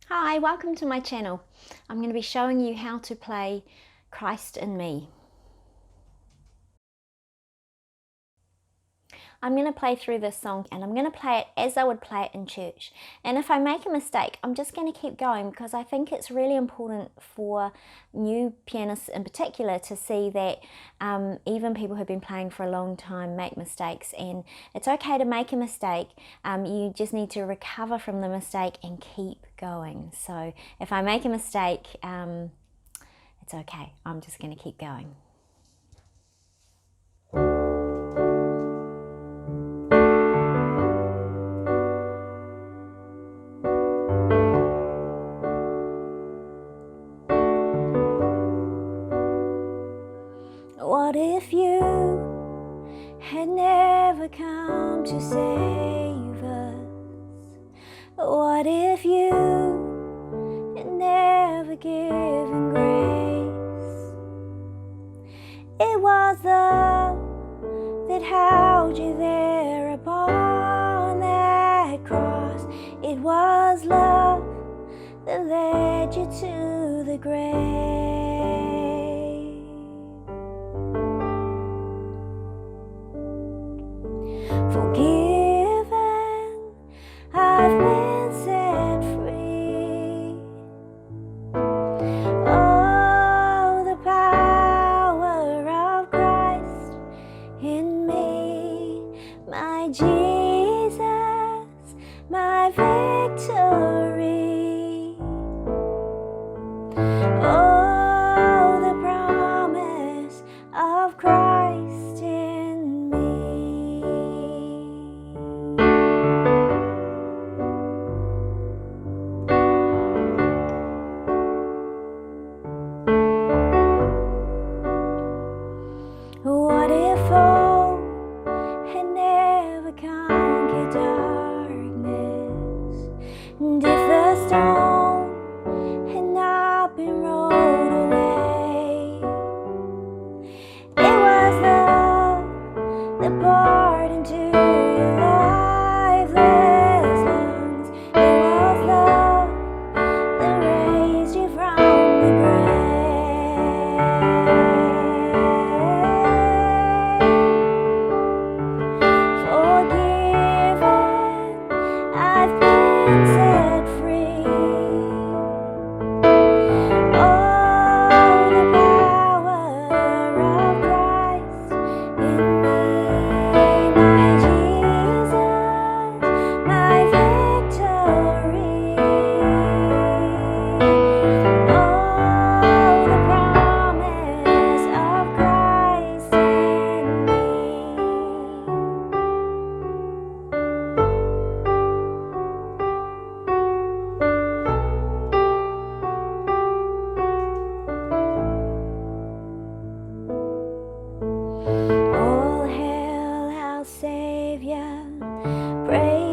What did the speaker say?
Hi, welcome to my channel. I'm going to be showing you how to play Christ in Me. I'm going to play through this song and I'm going to play it as I would play it in church. And if I make a mistake, I'm just going to keep going because I think it's really important for new pianists in particular to see that even people who've been playing for a long time make mistakes, and it's okay to make a mistake. You just need to recover from the mistake and keep going. So if I make a mistake, it's okay. I'm just going to keep going. What if you had never come to save us? What if you had never given grace? It was love that held you there upon that cross. It was love that led you to the grave. Forgiven, I've been set free. Oh, the power of Christ in me, my Jesus, my victory. Oh, the promise of Christ in me. What if hope had never conquered darkness, and if the stone had not been rolled away? It was love that poured into your lifeless lungs. It was love that raised you from the grave. All hail our Savior, praise